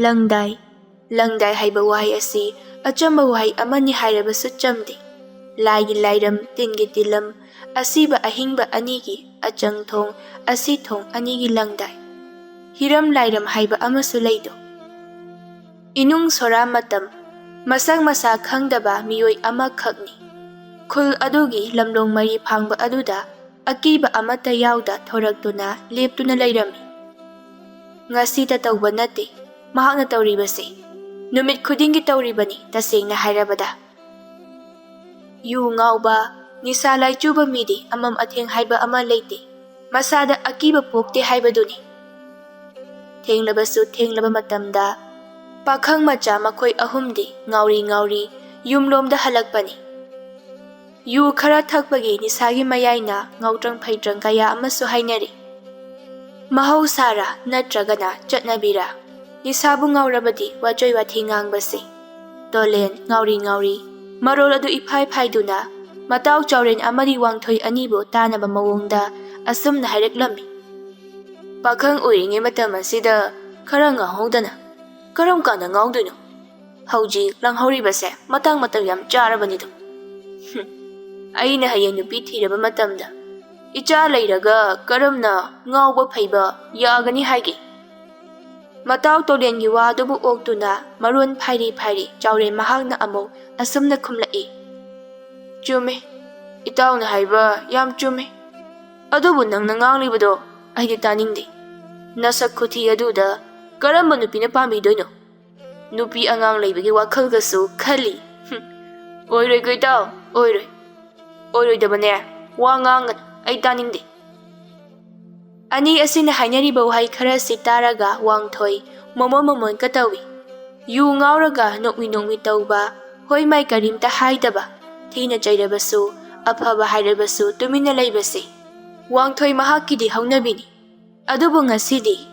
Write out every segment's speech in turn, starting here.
Langdai. Langdai haiba wahai asi achamba wahai amani hairabasu chamdi. Laigi lairam tingi tilam asiba ahingba anigi achang thong asi thong anigi langdai. Hiram lairam haiba amasu leido. Inung sora matam masang masa khangdaba miyoi ama khakni. Khul adugi lamlong mari phangba aduda akiba amata yauda thoraktuna leptuna lairami. Ngasi ta tawba nate mahakna tawribase. Numit khudingi tawribani tasengna hairabada. Yu ngauba nisa lai chuba midi amam atheng haiba ama leite. Masada akiba pokte haibaduni. Thenglaba matamda pakhang macha makhoi ahumdi ngauri yumlomda halakpani. Yu khara thakpagi nisagi mayaina ngautrang phaitrang kaya amasu hainari. Mahausara natragana chatnabira nisabu ngaurabadi wachoi wathi ngangbase. Tolen ngauri marol adu iphai phaiduna matau chauren amari wangthoi anibo tanaba mawongda asumna haireklami. Pakhang oiringe matam asida khara ngahodana karam kana ngauduno. Hauji langhoribase matang yam charabanido. Aina hayang nupi thiraba matamda icha leiraga karamna ngauba phaiba yagani haigi. Matau tolengi wadubu oktuna marun phairi chaure mahakna amok asumna khumlai. Chume itawna haiba yam chume. Adubu nangna nganglibado aidi taningdi. Nasak khuthi aduda karamba nupina pamidoino. Nupi angang leibagi wakhalgasu khali. Oiroi goitaw oiroi dabane wa ngangan ai taningdi. Ani asina hainariba wahai khara sitaraga wangthoi momon katawi. Yu ngauraga nokmi tawba hoi mai karimta haidaba thina chairabasu afaba hairabasu tumina leibase. Wangthoi mahakidi haunabini. Adubu ngasidi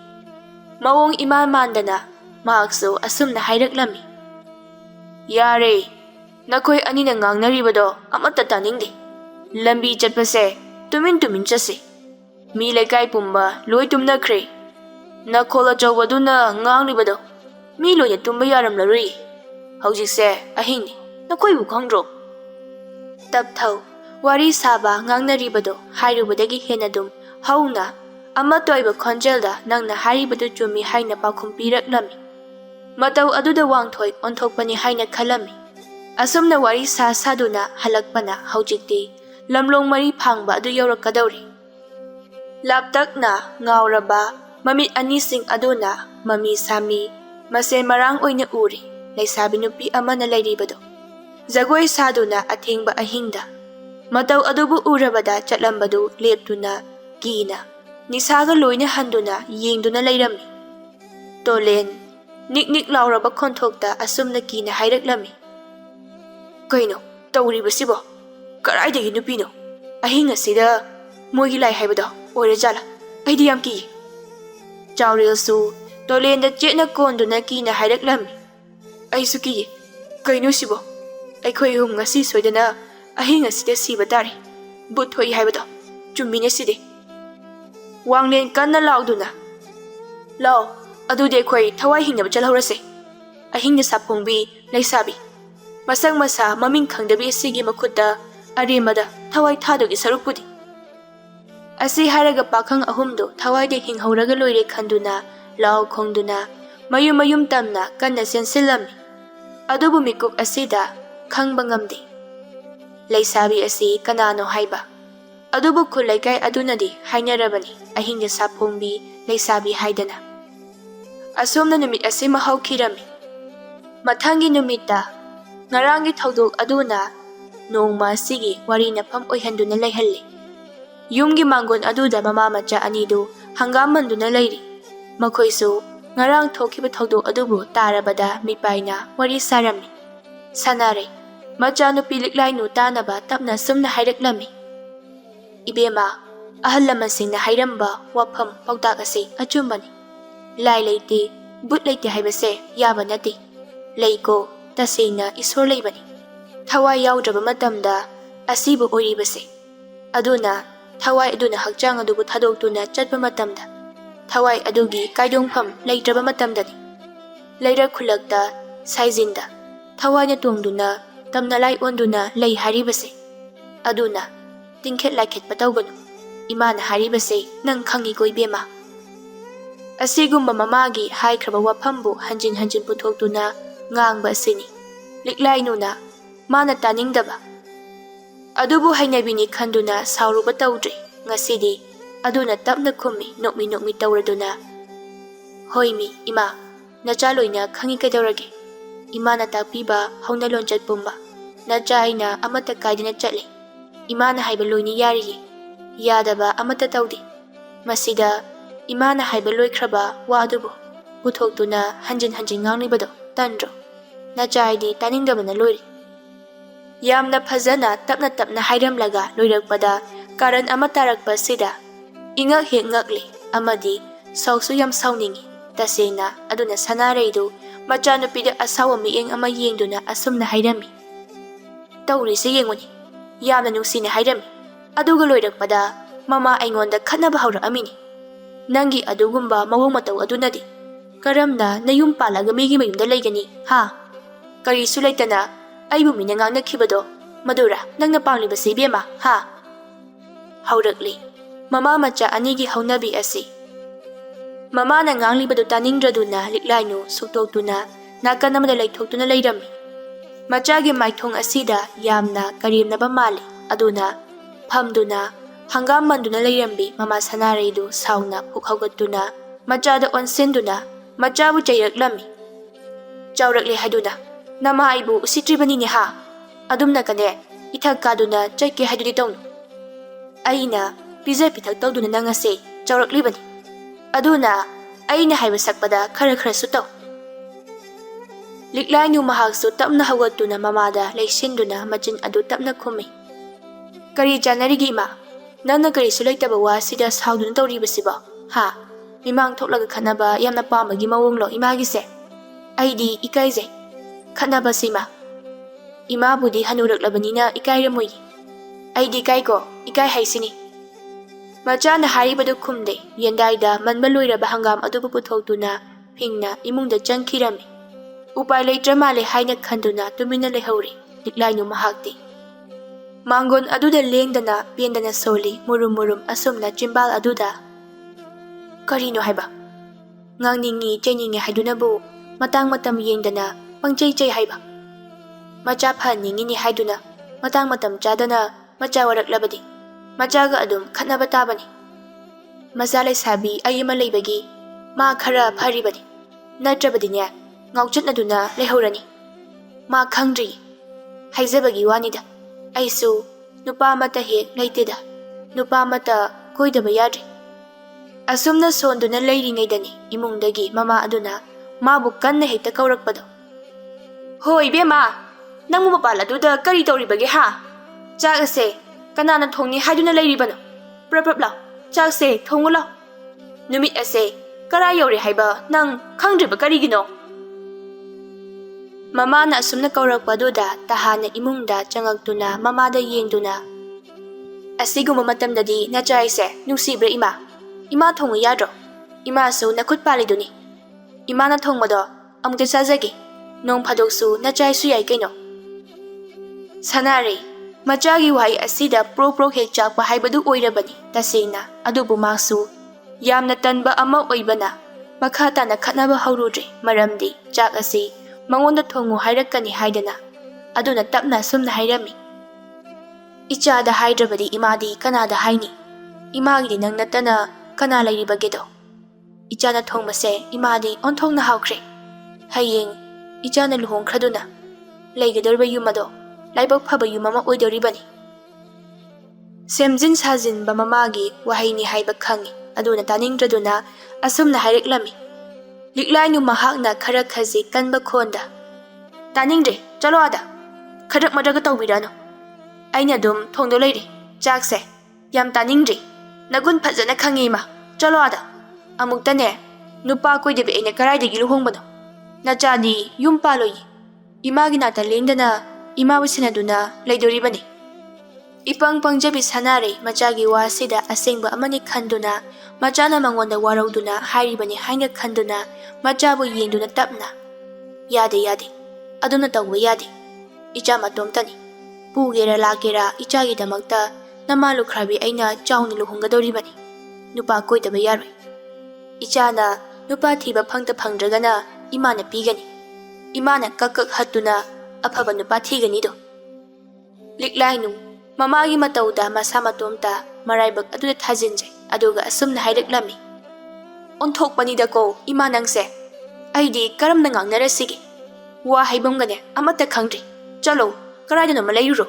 mawong iman-mandana mahaksu asumna haireklami. Yare nakoi anina ngangnaribado amata taningdi. Lambi chatpase tumin chase. Mi lekai pumba loi tumnakre. Nakhola chawbaduna nganglibado mi loina tumba yaramlarui. Haujikse ahingni nakoibu khangdro. Tapthau wari saba ngangnaribado hairubadagi henadum hauna ama toiba khonjelda nangna haribadu chumi haina pakhum piraklami. Matau aduda wangthoi onthokpani haina khalami. Asumna wari saduna halakpana haujikti lamlong mari phangba adu yaurakadawri. Laptakna ngauraba mamit anising aduna mami sami mase marang oina uri leisabi nupi ama na lairibado. Zagoi saduna athengba ahingda. Matau adubu urabada chatlambadu leptuna gina. Nisaga loina handuna yengduna lairami. Tolen nik lauraba khonthokta asumna kina haireklami. Kaino tawribasibo karaidagi nupino ahinga sida mogi lai haibado oire jala aidi yam ki. Chawrilsu tolenda chetna konduna kina haireklami. Aisu ki kaino sibo aikhoi hum ngasi soidana ahinga sida siba tare buthoi haibado chumine side. Wanglen kanna lauduna. Lao, adude khoi thawai hingnaba chalhorase. Ahingda Safongbi Leishabi. Masang masa maming khangdabi asigi makhutta arimada thawai thadogi sarupudi. Asi haraga pakhang ahumdo thawai de hinghoraga loire khanduna lao khongduna mayum tamna kanna sensilami. Adubu mikuk asida khangba ngamdi. Leishabi asi kanano haiba. Adubu khulaikai adunadi hainarabani Ahingda Safongbi Leishabi haidana. Asomna numit ase mahaukirami. Mathangi numita ngarangi thaudok aduna nongma sigi wari nafam oihanduna leihalli. Yumgi mangon aduda mama macha anidu hangamanduna leiri. Makhoisu ngarang thokiba thaudok adubu tarabada mipaina wari sarami. Sanare macha nupi liklainu tanaba tapna sumna haireklami. Ibema ahal lamasingna hairamba wafam pautak ase achumbani. Lai leite but leite haibase yaba nati. Leiko tasengna isor leibani. Thawai yaudraba matamda asibu oiribase. Aduna thawai aduna hakchang adubu thadoktuna chatpa matamda thawai adugi kaidongpham leitraba matamdani. Leirak khulakta saijinda thawai na tongduna tamna lai onduna lei haribase aduna tingkhet laikhet patawganu imana haribase nang khangi ko ibema asigumba mamagi haikraba wafambu hanjin hanjin puthokduna ngangba asini liklainuna mana taningdaba adubu hainabini khanduna sauruba tawdre ngasidi aduna tapna khummi nokmi tawraduna hoimi ima nachaloina khangi kadawrage imana takpiba hauna lonchat pumba nachaina amata kaidina chatle imana haiba loini yariye yadaba amata tawdi masida imana haiba loikraba wa adubu puthokduna hanjin ngangnibado tandro nachaidi taningdabana loiri yamna phajana tapna hairamlaga loirakpada karan ama tarakpa sida ingak he ngakle amadi sausu yam sauningi tasena aduna sanareidu machanupida asawa mieng ama yengduna asumna hairami tawri se yengoni yamna nungsina hairami aduga loirakpada mama aingonda khatnaba hawra amini nangi adugumba mawong mataw adunadi karamna nayum palaga migi mayumda leigani ha kari sulaitana aibu mina ngangna khibado madura nangna pamliba sibema ha haurakli mama macha anigi haunabi asi mama na nganglibado taningdraduna liklainu suktokduna nakanamada leithokduna leirami machagi maithong asida yamna karimnaba mali aduna phamduna hangam manduna leirambi mama sanareidu sauna phukhawgatuna machada onsenduna machabu chayraklami chawrakle haduna nama aibu usitribani ne ha adumna kane ithak kaduna chaike hadudi tong aina pije pithak tawduna nangase chawraklibani aduna aina haiba sakpada khara sutaw liklainu mahaksu tapna hawatuna mamada leisinduna machin adu tapna khumi kari janarigi ma nana kari sulaitaba wa sida sauduna tawribasiba ha mimang thoklaga khanaba yamna pamagi mawonglo imagi se aidi ikaije khanaba sima ima budi hanuraklabanina ikairamoi aidi kaiko ikai haisini machana haribadu khumde yendaida manba loiraba hangam adubu puthokduna phingna imungda changkhirami upai leitra male haina khanduna tumina lehori liklainu mahakti mangon aduda lengdana pendana soli murum asumna chimbal aduda karino haiba ngangningi chainingi haidunabu matang matam yengdana pangchai haiba macha phaningini haiduna matang matam chadana macha waraklabadi machaga adum khatnaba tabani macha leisabi ayima leibagi ma khara pharibani natrabadinya ngauchatnaduna lehorani ma khangri haizabagi wanida aisu nupa mata he leiteda nupa mata koidaba yadri asumna sonduna leiringaidani imungdagi mama aduna mabu kanna hekta kaurakpado hoi bema nangmu mapala duda kari tawribage ha chagase kanana thongni haiduna leiribano prap law chagse thongu law numit ase kara yori haiba nang khangdriba karigino mama na asumna kaurakpaduda tahana imungda changaktuna mamada yengduna asiguma matamdadi nachaise nungsibra ima thongu yadro ima su nakhut paliduni imana thongmado amukta chajage nong phadoksu nachai su yai kaino sanare machagi wai asida pro hek chakpa haibadu oirabani tasena adubu maksu yamna tanba ama oibana makhata na khatnaba haurudre maramdi chak asi mangonda thongu hairakani haidana aduna tapna sumna hairami ichada haidrabadi imadi kanada haini imagi nang natana kana lairibagedo ichana thongmase imadi onthongna hawkhre hayeng ichana luhongkhraduna leigedorba yumado laibak phaba yumama oidoribani semjin sajin ba mamagi wahaini haiba khangi aduna taningdraduna asumna haireklami liklainu mahakna khara khaji kanba khonda taningre chalo ada kharak madaga tawbirano aina dum thongdo leiri chakse yam taningre nagun phajana khangi ma chalo ada amuktane nupa koidebe ene karaidagi luhongbano nachadi yum paloi imagi nata lengdana ima wisinaduna leidoribani ipang pangjabi sanare machagi wasida asengba amani khanduna machana mangonda warauduna hairibani haina khanduna machabu yengduna tapna Yade yade. Aduna tawba yade. Icha matomtani. Pugera lakera ichagi damakta namalu khrabi aina chawni luhungadoribani. Nupa koitaba yaroi. Ichana nupa thiba phangta phangdragana imana pigani. Imana kakak hatuna afaba nupa thigani do. Liklainu mamagi matauda masa matomta maraibak aduda thajinjai aduga asumna haireklami. Onthokpanida ko ima nangse. Aidi karamna ngangnarasige. Wa haibamgane amata khangdri. Chalo karaidano malayuro.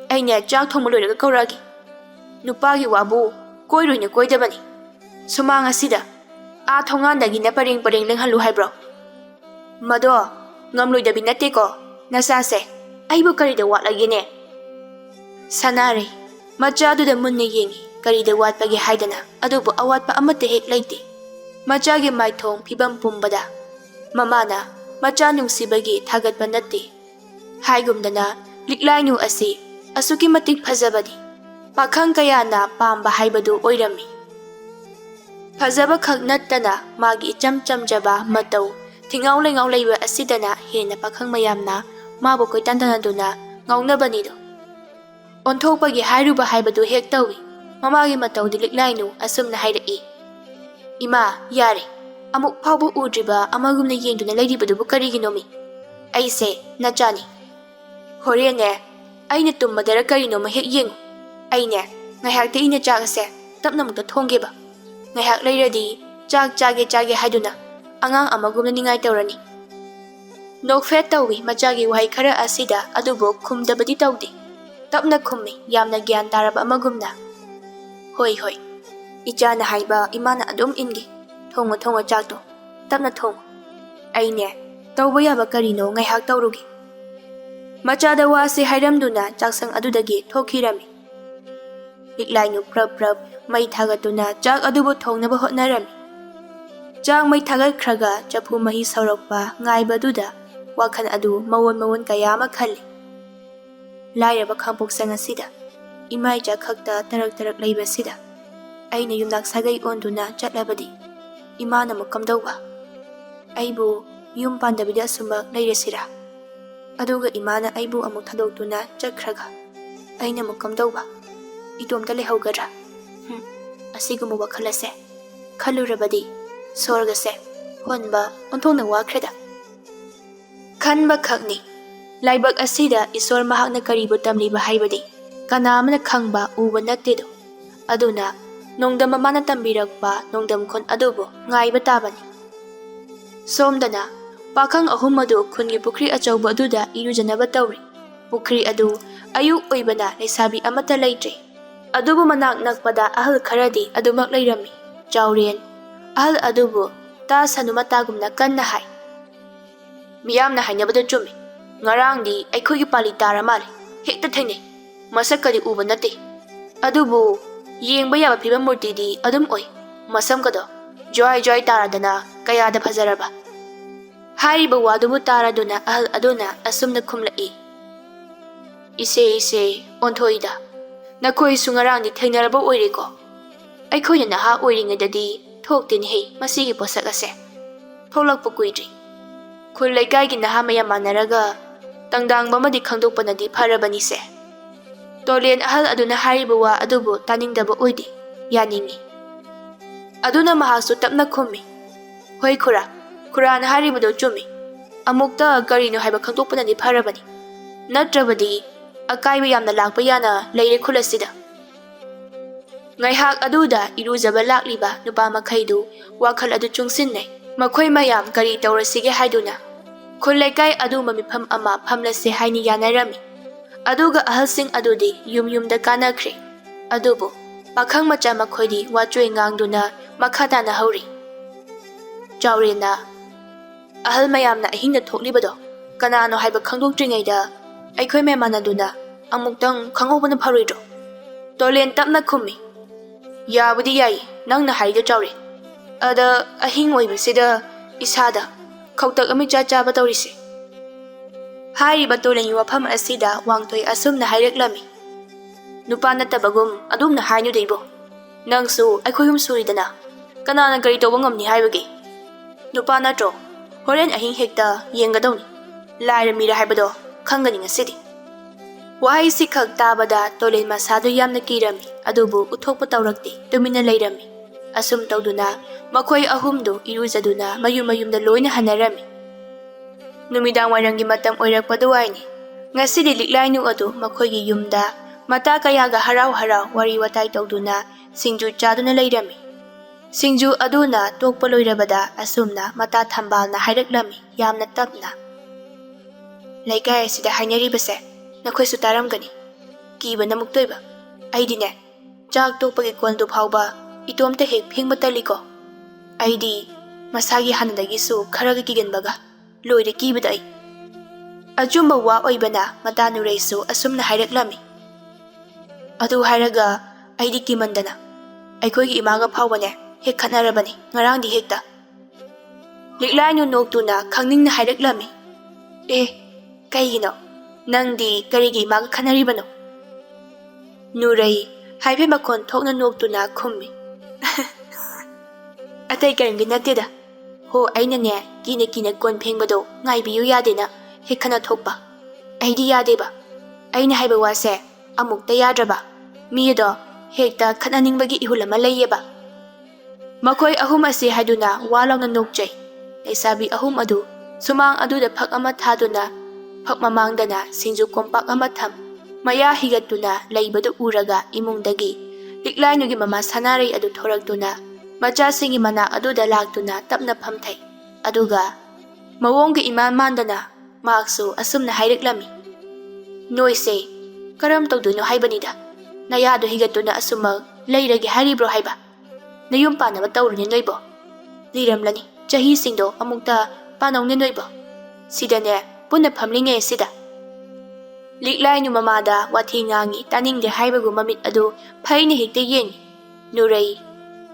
Aina chak thongma loiraga kauragi. Nupagi wabu koiroina koidabani. Sumang asida a thongandagi na pareng lenghalu haibro. Mado ngamloidabi natte ko nasase aibu karida watlagene. Sanare machaduda munna yengi karida watpage haidana adubu awatpa amata hek laite. Machagi maithong phibam pumbada mamana macha nungsibagi thagatba natte. Haigumdana liklainu asi asuki matik phajabadi. Pakhang kayana pamba haibadu oirami. Phajaba khak nattana magi icham chamjaba matau thingaw laiba asidana hena pakhang mayamna mabu koitandana ngawnabani do. Onthokpagi hairuba haibadu hek tawi mamagi matau liklainu asumna hairei. Ima yare amuk phawbu udriba amagumna yengduna lairibadubu kariginomi. Aise nachani. Horene aina tummadara karinoma hek yengu. Aine ngayhakta ina chagase tapnamukta thongeba. Ngayhak lairadi chag chage haiduna angang amagumna ningai tawrani. Nokfet tawi machagi wahai khara asida adubu khumdabadi tawdi. Tapna khummi yamna gyan taraba amagumna. Hoi. Ichana haiba imana adum ingi. Thongo chakto. Tapna thongo. Aine tawba yaba karino ngayhak tawrugi. Machada wasi hairamduna chaksang adudagi thokhirami. Liklainu prab mai thagatuna chak adubu thongnaba hotnarami. Chak mai thagat khraga chapu mahi saurokpa ngaibaduda wakhan adu mawon kayama khali. Lairaba khangpoksang asida imai cha khakta tarak leiba sida. Aina yumnak sagai onduna chatlabadi imana mukamdauba. Aibu yum pandabida sumak leiresira. Aduga imana aibu amuk thadoktuna chakraga. Aina mukamdauba. Itomta lehaugadra. Asiguma wakhalase. Khalurabadi sorgase honba onthongna wakreda. Khanba khakni. Laibak asida isor mahakna karibu tamliba haibadi kanamana khangba uba nattedo. Aduna nongdam mamana tambirakpa nongdam khon adubo ngaiba tabani. Somdana pakhang ahum adu khungi pukri achauba aduda irujanaba tawri. Pukri adu ayuk oibana leisabi amata leitre. Adubu manak nakpada ahal kharadi adumak leirami. Chawren ahal adubu ta sanumatagumna kanna hai. Miyamna hainabada chumi. Ngarangdi aikhogi pali tara male. Hekta thainai. Masakadi uba natte. Adubu yengba yaba phiba murtidi adum oi. Masamkado joy taradana kayada phajaraba. Hariba wadubu taraduna ahal aduna asumna khumlai. Ise onthoida. Nakoi sungarangdi thainaraba oireko. Aikhoina naha oiringadadi thokteni hei masigi posak ase. Tholakpa kuidri. Khul leikaigi naha mayam manaraga tangdangba madi khangdokpanadi pharabani se. Tolen ahal aduna hariba wa adubu taningdaba oidi yaningi. Aduna mahaksu tapna khummi. Hoi khurana haribado chumi. Amukta karino haiba khangdokpanadi pharabani. Natrabadi akaiba yamna lakpa yana leire khulasida. Ngaihak aduda irujaba lakliba nupa makhaidu wakhal adu chungsinnai. Makhoi mayam kari tawrasige haiduna. Khul leikai adu mamifam ama phamlase haini yanarami. Aduga ahalsing adudi yumda kanakhre. Adubu pakhang macha makhoidi wachoi ngangduna makhadana hauri. Chawrena ahal mayamna ahingda thoklibado kanano haiba khangdoktringaida aikhoi memanaduna amuktang khangobana pharoidro. Tolen tapna khummi. Yabudi yai nangna haida chawre. Ada ahing oibasida isada khautak ami chaba tawrise. Hariba tolen wafam asida wangtoi asumna haireklami. Nupa natabagum adumna hainu deibo. Nangsu aikhoyum suridana. Kanana gari toba ngamni haibagi. Nupa natro Horen ahing hekta yengadawni. Lairami haibado khangani ngasidi. Wahai sikhak tabada tolen masado yamna kirami adubu uthokpa tawrakti tumina leirami. Asum tawduna makhoi ahumdu irujaduna mayum-mayumda loina hanarami. Numidang wairanggi matam oirakpadu waini. Ngasidi liklainu adu makhoigi yumda mata kayaga harau-harau wari watai tawduna singju chaduna leirami. Singju aduna tokpa loirabada asumna mata thambalna haireklami yamna tapna. Laikai asida hainaribase nakhoisu taramgani. Kiba namuktoiba. Aidine chak tokpagi kondu phauba itomta hek phingba taliko. Aidi masagi hanadagisu kharaga kigenbaga loire kibada ai. Ajumba wa oibana madanu reisu asumna haireklami. Adu hairaga aidi kimandana. Aikhoigi imaga phawbane hek khanarabani ngarangdi hekta. Liklainu noktuna khangningna haireklami. Kaigino nangdi karigi imaga khanaribano. Nurai haibe makon thokna noktuna khummi. Atai karimgi nateda. Ho aina ne kina kon phengbado ngaibiyu yadena hekhana thokpa. Aidi yadeba. Aina haiba wase amukta yadraba. Mido hekta khananingbagi ihulama layeba. Makhoi ahum ase haiduna walawna nokjai. Leisabi ahum adu sumang aduda phak ama thaduna phak mamangdana singju kompak ama tham. Maya higatuna laibadu uraga imungdagi. Liklainugi mama sanarei adu thoraktuna macha singi mana aduda laktuna tapna phamthai. Aduga mawonggi iman mandana maksu asumna haireklami. Noise karam tawduno haibanida. Nayado higatuna asumag leiragi haribro haiba. Nayum panaba tawruni noibo. Liramlani chahi singdo amukta panawne noibo. Sidane punna phamlinge sida. Liklainu mamada wathi ngangi taningde haibagu mamit adu phaine hekte yeni. Nurai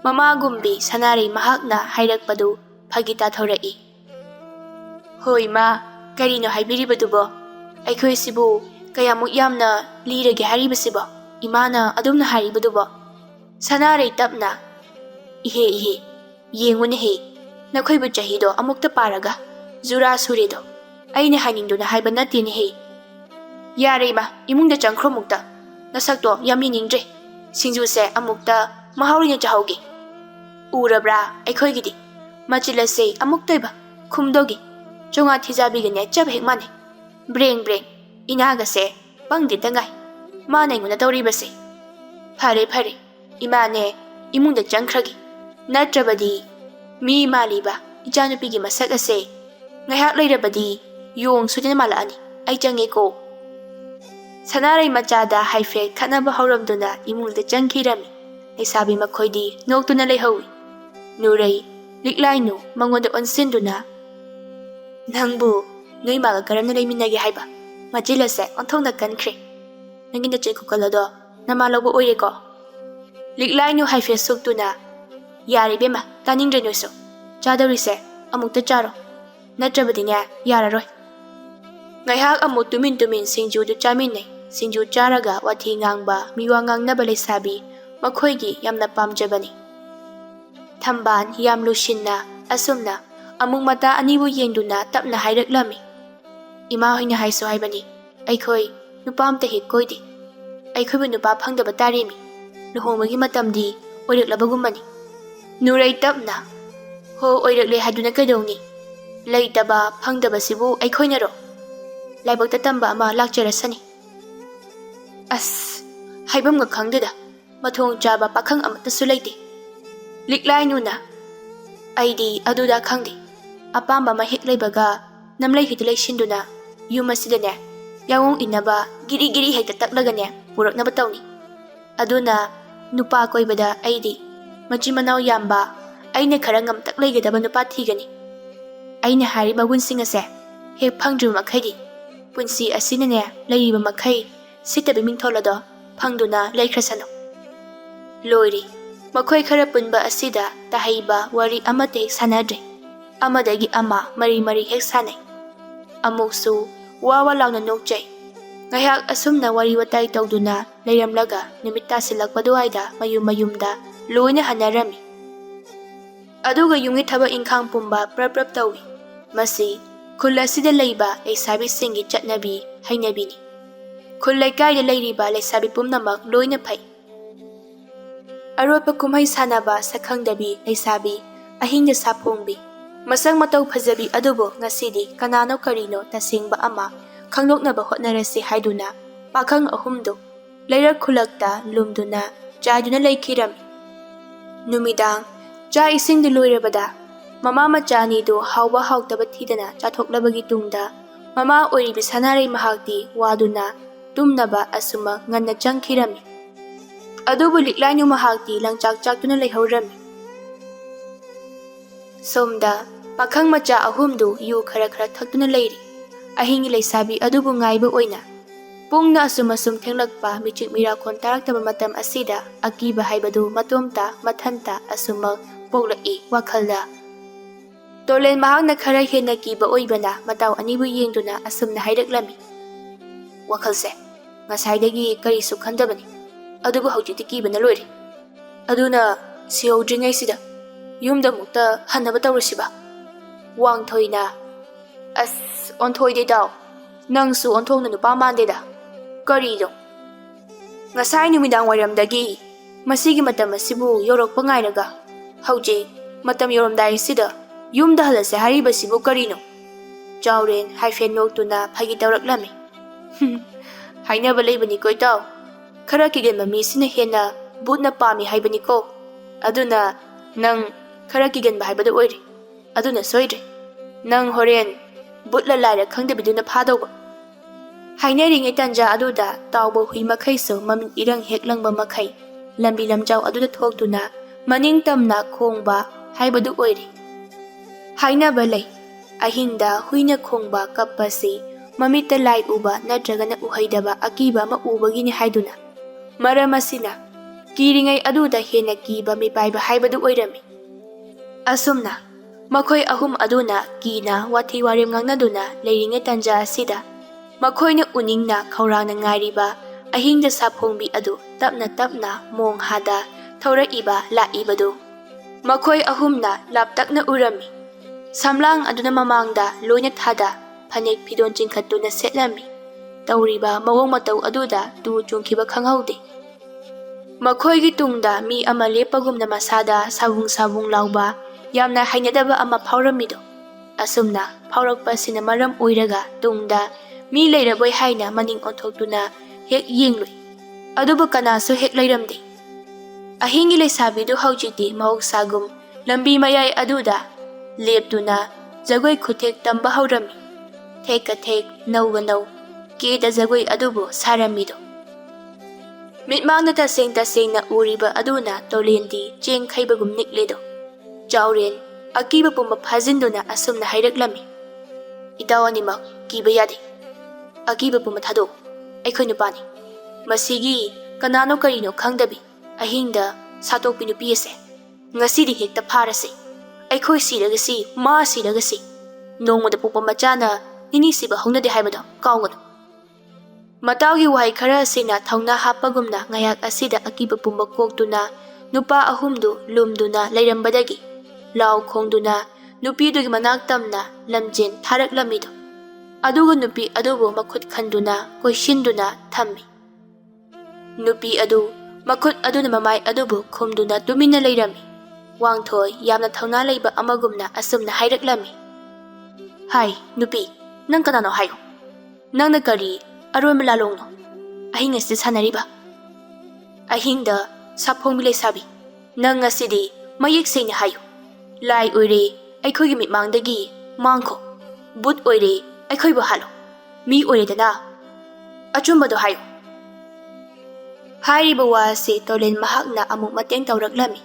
mama gumbi sanari mahakna hairakpadu phagita thorai. Hoi ma karino haibiribadubo. Aikhoi sibu kayamuk yamna lirage haribasibo. Imana adumna haribadubo. Sanari tapna. Ihe yengune he. Nakhoibu chahido amukta paraga. Zura surido. Aine haningduna haiba natini he. Yare ma imungda changkhro mukta. Nasakto yamni ningdre. Singju se amukta mahaurina chahaugi. Urabra aikhoigidi. Machilase amuktoiba. Khumdogi. Chonga thijabigane chab hekmane. Breng inaga se pangdi tangai. Mana inguna tawribase. Phare imane imungda changkhragi. Natrabadi mi maliba ichanupigi masak ase ngahak leirabadi yong sudina malaani ai change ko. Sanarai machada haife khanaba hauramduna imungda changkhirami. Leisabi makhoidi noktuna leihawi. Nurai liklainu mangonda onsinduna nangbu noi maga karamna leiminage haiba majilase onthongna kankhre. Nangina chekukalodo nama lobo oireko. Liklainu haife suktuna yari bema taningre noiso chadarise amukta charo natrabadine yararoi. Ngaihak amuk tumin singju du chaminai. Singju charaga wathi ngangba miwa ngangnaba leisabi makhoigi yamna pamjabani. Thamban yam lushinna asumna amuk mata anibu yengduna tapna haireklami. Ima hoina haiso haibani. Aikhoi nupa amta hek koidi. Aikhoibu nupa phangdaba tarimi. Luhongmagi matamdi oireklabagumani. Nurai tapna. Ho oirekle haduna kadongni. Leitaba phangdaba sibu aikhoinaro. Laibakta tamba ama lakjarasani. As haibamga khangdeda mathong chaba pakhang amatasu leite. Liklainuna aidi aduda khangdi. Apamba ma hek leibaga namlai hidlai shinduna yumasidane yawong inaba giri hekta taklagane puraknaba tawni. Aduna nupa koibada aidi machi manaw yamba aina kharangam takleigadaba nupa thigani. Aina hariba wunsing ase hek phangdru makhaidi punsi asinane leiriba makhai sitabi mingtholado phangduna leikrasano. Loiri makhoi khara punba asida tahaiba wari amate hek sanadre. Amadagi ama mari hek sanai. Amuksu wawa launa nokjai. Ngayak asumna wari watai tawduna leiramlaga numita silakpaduaida mayumda loina hanarami. Aduga yungi thaba inkhang pumba prap tawi. Masi khul asida leiba leisabisingi chatnabi hainabini. Khul leikaida leiriba leisabi pumnamak loina phai. Aropa kumhai sanaba sakhangdabi leisabi Ahingda Safongbi masang matau phajabi adubo ngasidi kanano karino tasingba ama khangloknaba hotnarasi haiduna pakhang ahumdo leirak khulakta lumduna chaiduna leikhiram. Numidang cha ising loirabada mama machani do hawba hawtaba thidana chathoklabagi tungda mama oiribi sanare mahakti waduna tumnaba asuma nganna changkhirami. Adubu liklainu mahakti langchak chaktuna leihorami. Somda pakhang macha ahumdu yu khara thakduna leiri. Ahingi leisabi adubu ngaiba oina pungna asum thenglakpa michik mirakon taraktaba matam asida akiba haibadu matomta mathanta asuma poglai wakhalda. Tolen mahakna khara hena kiba oibana mataw anibu yengduna asumna haidaklami. Wakhalse ngasaidagi karisu khandabani adubu haujiti kibana loiri. Aduna sihodringai sida yumda mukta hanaba tawrasiba. Wangthoina as onthoide daw nangsu onthongna nupa mandeda karido. Ngasai numidang wairamdagi masigi matam asibu yorokpa ngairaga hauji matam yoromdai sida yumda halase haribasibu karino. Jawren haifen noktuna phagi tawraklami. Hainaba leibani koi taw khara kigenba misina hena butna pami haibani ko. Aduna nang khara kigenba haibada oiri. Aduna soidre nang horen butla laira khangdabiduna phadawba. Haineringai tanja aduda tawba hui makhaiso mamin irang heklangba makhai lambi lamjaw aduda thoktuna maning tamna khongba haibadu oiri. Hainaba lei Ahingda huina khongba kappasi mamita lai uba natragana uhaidaba akiba ma ubagini haiduna. Maram asina kiringai aduda hena kiba mipaiba haibadu oirami. Asumna makhoi ahum aduna kina wathi warim ngangnaduna leiringai tanja asida makhoina uningna khaurangna ngairiba Ahingda Safongbi adu tapna mong hada thoraiba laibadu. Makhoi ahumna laptakna urami. Samlang aduna mamangda loina thada phanek phidon chingkhatuna setlami. Tawriba mawong mataw aduda tu chungkhiba khanghaude. Makhoigi tungda mi ama lepagumna masada sabung lauba yamna hainadaba ama phauramido. Asumna phaurakpa sina maram oiraga tungda mi leiraboi haina maning onthoktuna hek yengloi. Adubu kanasu hek leiramde. Ahingi leisabidu haujiti mahoksagum lambi mayai aduda leptuna jagoi khutek tamba haurami. Theka thek nauga nau keda jagoi adubu saramido. Mitmangna tasengna uriba aduna tolendi cheng khaibagum nikledo. Jawren akiba pumba phajinduna asumna haidaklami. Idawanima kiba yade. Akiba pumba thado aikhoi nupani. Masigi kanano karino khangdabi Ahingda satokpi nupi ase ngasidi hekta pharase. Aikhoi siragasi ma siragasi nongmada pukpa machana ninisiba hongnade haibado kaungano. Matawgi wahai khara asina thauna hapagumna ngayak asida akiba pumba koktuna nupa ahumdu lumduna leirambadagi law khongduna nupidugi manak tamna lamjin tharaklamido. Aduga nupi adubu makhut khanduna koishinduna thammi. Nupi adu makhut aduna mamai adubu khumduna tumina leirami. Wangthoi yamna thauna leiba amagumna asumna haidaklami. Hai nupi nang kanano hayo. Nangna kari aroima lalongno ahing asidi sanariba. Ahingda Safongbi Leishabi nang asidi mayek sengna hayo. Lai oire aikhoigi mitmangdagi mangkho but oire aikhoibu halo mi oiredana achumbado hayo. Hairiba wase tolen mahakna amuk mateng tawraklami.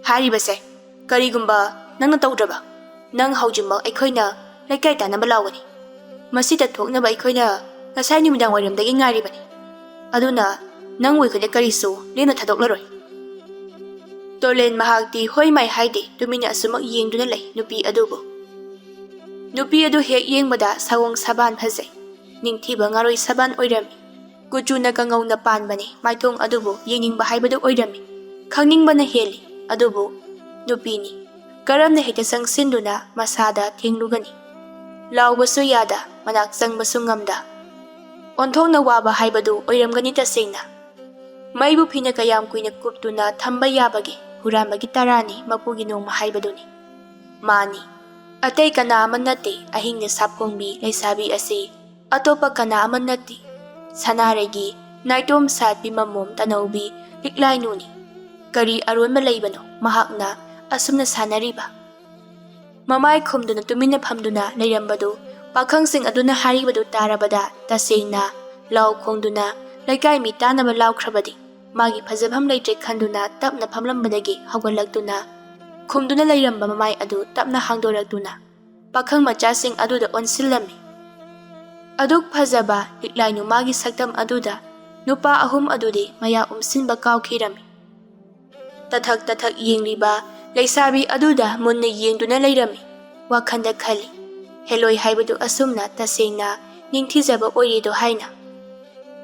Haribase karigumba nangna tawdraba nang haujimba aikhoina laikai tanaba lawani. Masida thoknaba aikhoina ngasai numidang wairamdagi ngairibani. Aduna nang wikhoina karisu lena thadoklaroi. Tolen mahakti hoi mai haide tumina asumak yengduna lei nupi adubu. Nupi adu hek yengbada sawong saban phajai. Ningthiba ngaroi saban oirami. Kuchuna kangauna panbani maithong adubu yeningba haibadu oirami. Khangningbana heli adubu nupini. Karamna hekta sangsinduna masada thenglugani. Laubasу yada, manak changbasu ngamda. Onthokna waba haibadu oiramgani tasengna. Maibu phina kayam kuina kuptuna thamba yabagi huranbagi tarani mapugi nongma haibaduni. Mani. Atay kana aman nati Ahingda Safongbi Leishabi asi atopa kana aman nati. Sanaregi naitom satbi mamom tanawbi liklay nuni. Kari aron malaybano mahakna asumna sanariba. Mamay khumduna tumina phamduna layrambadu pakhangsing aduna haribadu tarabada tasengna law khongduna laikai mi tanaba lawkhrabadi magi phajabham leitre khanduna tapna phamlambadagi hawgalaktuna khumduna layramba mamay adu tapna hangdoraktuna pakhang machasing aduda onsilami. Aduk phajaba liklainu magi saktam aduda nupa ahum adudi maya umsinba kawkhirami. Tathak yengliba Leishabi aduda munna yengduna layrami. Wakhanda khali. Heloi haibadu asumna tasengna ningthijaba oirido haina.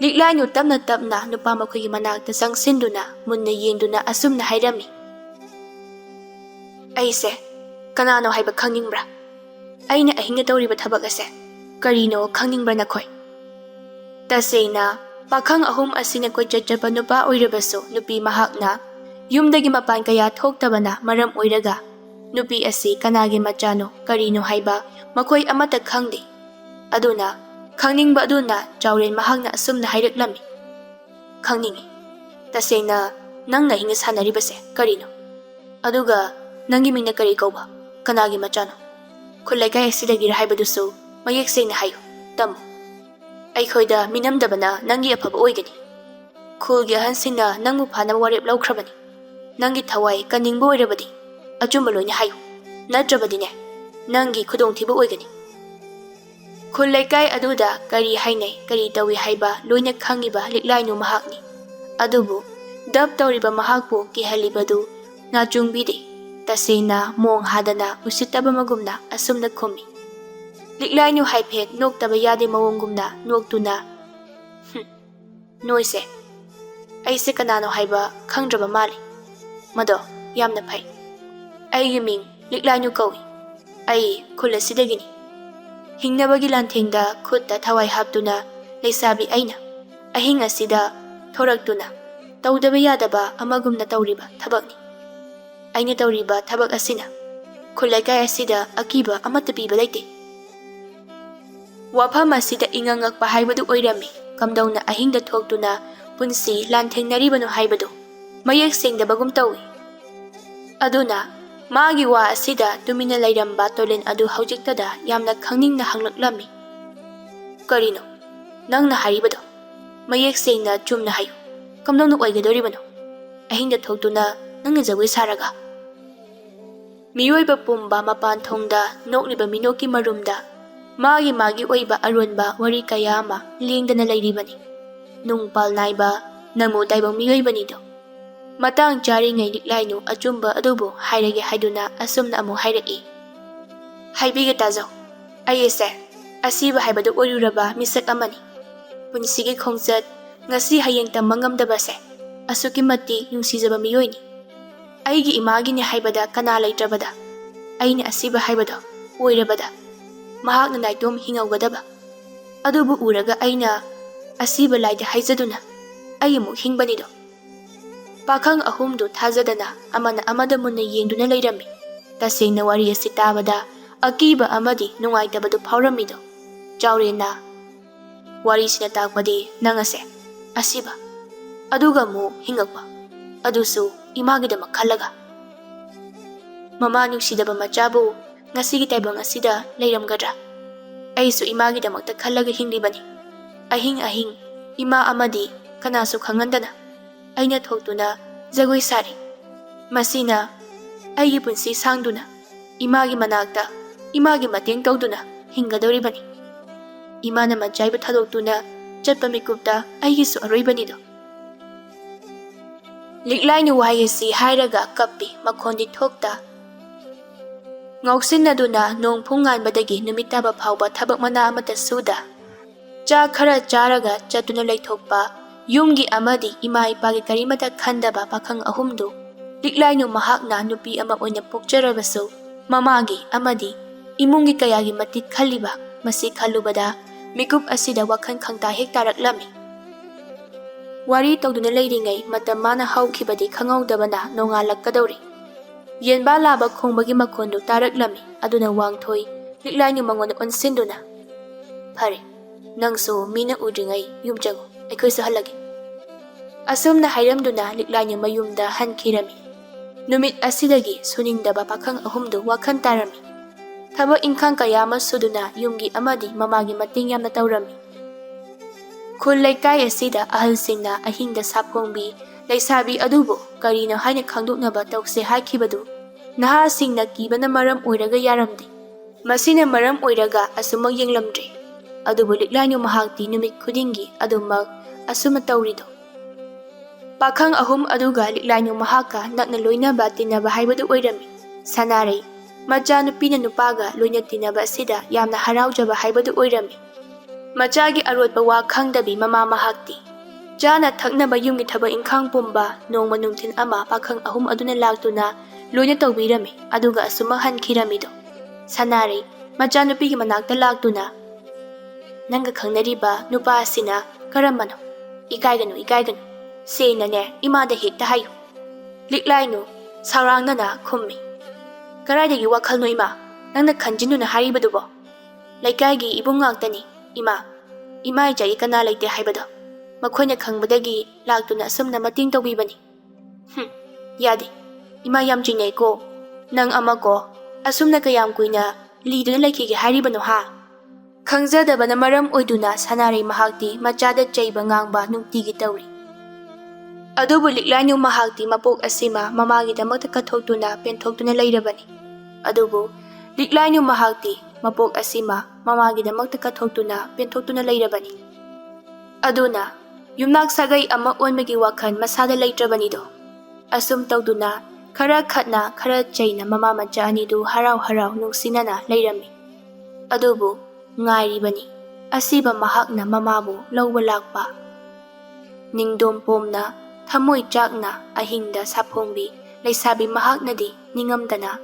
Liklainu tapna nupa makhugi manakta sangsinduna munna yengduna asumna hairami. Aise, kanano haiba khangningbra? Aina ahingna tawriba thabak ase. Karino khangningbra nakhoi? Tasengna pakhang ahum asina koi chachapa nupa oirabaso nupi mahakna yumdagi mapan kaya thoktabana maram oiraga nupi asi kanagi machano karino haiba makoi amata khangde. Aduna khangningba aduna chawren mahakna asumna haireklami. Khangningi. Tasengna nangna hinga sanaribase karino. Aduga nangi mingna kari kauba kanagi machano. Khulaikai asidagi haibadusu mayek sengna hayo tamo. Aikhoida minamdabana nangi afaba oigani. Khulgi ahansingna nangmu phanaba warep lawkhrabani. Nangi thawai kaningbo oirabadi achumba loina hayo natrabadine nangi khudongthiba oigani. Khulaikai aduda kari hainai kari tawi haiba loina khangiba liklainu mahakni. Adubu dab tawriba mahakpu kihalibadu nachungbide tasengna mong hadana usitaba magumna asumna khumi. Liklainu haiphet noktaba yade mawonggumna noktuna. Noise. Aise kanano haiba khangdraba mali. Mado yamna phai. Aigi ming liklainu kawi. Ai khulasidagini. Hingnabagi lanthengda khutta thawai haptuna Leishabi aina ahing asida thoraktuna tawdaba yadaba amagumna tawriba thabakni. Aina tawriba thabak asina khulaikai asida akiba amata piba leite. Wafam asida ingangakpa haibadu oirami kamdauna ahingda thoktuna punsi lanthengnaribano haibadu mayek sengdabagum tawi. Aduna magi wa asida tumina layramba tolen adu haujiktada yamna khangningna hanglaklami. Karino nangna haribado mayek sengna chumna hayo kamdauna oigadoribano ahingda thoktuna nangna jagoi saraga. Miyoiba pumba mapan thongda nokliba minoki marumda magi oiba aronba wari kaya ama lengdana layribani. Nungpal naiba namu taibang miyoibanido. Matang charingai liklainu achumba adubu hairage haiduna asumna amu hairaki. Haibiga tazo. Ayese asiba haibadu oiruraba misak amani. Punsigi khongjat ngasi hayeng tamangamdabase asuki mati nungsijaba miyoini. Aigi imagini haibada kana laitrabada. Aini asiba haibado oirabada. Mahakna naitom hingawgadaba. Adubu uraga aina asiba laida haizaduna ayamu hingbanido. Pakhang ahumdu thajadana amana amada munna yengduna lairami. Tasengna wari asi tabada akiba amadi nungaitabadu phawramido. Chawrena wari sina takpadi nangase asiba aduga mu hingakpa adusu imagidamak khalaga. Mama nungsidaba machabu ngasigi taibang asida layramgadra. Aisu imagidamakta khalaga hinglibani. Ahing ima amadi kanasu khangandana aina thoktuna jagoi sari. Masina aigi punsi sangduna imagi manakta imagi mateng tawduna hingadoribani. Imana manchaiba thadoktuna chatpa mikupta aigisu aroibanido. Liklainu wahayasi hairaga kappi makhondi thokta. Ngausinaduna nong phunganbadagi numitaba phawba thabak mana amata suda. Cha khara charaga chatuna laithokpa yumgi amadi ima ipagi karimata khandaba pakhang ahumdu Liklainu mahakna nupi ama oina pokjarabasu mamagi amadi imungi kayagi matit khaliba masi khalubada mikup asida wakhan khangta hek taraklami. Wari tawduna leiringai matam mana haukhibadi khangaudabana nongalakadori. Yenba laba khongbagi makhondu taraklami aduna wangthoi liklainu mangon onsinduna. Phare nangso mina udringai yumjango aikoi sahalagi. Asumna hairamduna liklainu mayumda hankhirami. Numit asidagi suningdaba pakhang ahumdu wakhan tarami. Thaba ingkhang kaya ama suduna yumgi amadi mamagi mating yamna tawrami. Khul laikai asida ahalsingna Ahingda Safongbi Leishabi adubu karino haina khangdoknaba tawse hakhibadu nahasingna kibana maram oiraga yaramdi. Masina maram oiraga asumag yenglamdri. Adubu liklainu mahakti numit khudingi adumak asuma tawrido. Pakhang ahum aduga liklainu mahaka nakna loinaba tinaba haibadu oirami. Sanarai macha nupina nupaga loina tinaba asida yamna haraujaba haibadu oirami. Machagi arotba wa khangdabi mama mahakti. Jana thaknaba yumgi thaba ingkhang pumba nongma nungthin ama pakhang ahum aduna laktuna loina tawbirami aduga asuma hankhiramido. Sanarai macha nupigi manakta laktuna nanga khangnariba nupa asina karambano ikaiganu senane imada hekta hayu. Liklainu saurangnana khummi. Karaidagi wakhalno ima nangna khanjinuna haribadubo. Laikagi ibung ngaktani ima ijai kana laite haibado. Makhoina khangbadagi laktuna asumna mating tawbibani. Yadi ima yam jinai ko nang ama ko asumna kayam kuina liduna laikhigi haribano ha. Khangjadabana maram oiduna sanarai mahakti machada chaiba ngangba nungtigi tawri. Adubu liklainu mahakti mapok asima mamagidamakta kathoktuna penthokhtuna leirabani. Adubu liklainu mahakti mapok asima mamagidamakta kathoktuna penthokhtuna leirabani. Aduna yumnak sagai ama onmagi wakhan masada leitrabanido. Asum tawduna khara khatna khara chaina mama macha anidu harau nungsinana leirami. Adubu ngairibani asiba mahakna mamabu lawba lakpa. Ningdom pomna thamoi chakna Ahingda Safongbi Leishabi mahaknadi ningamdana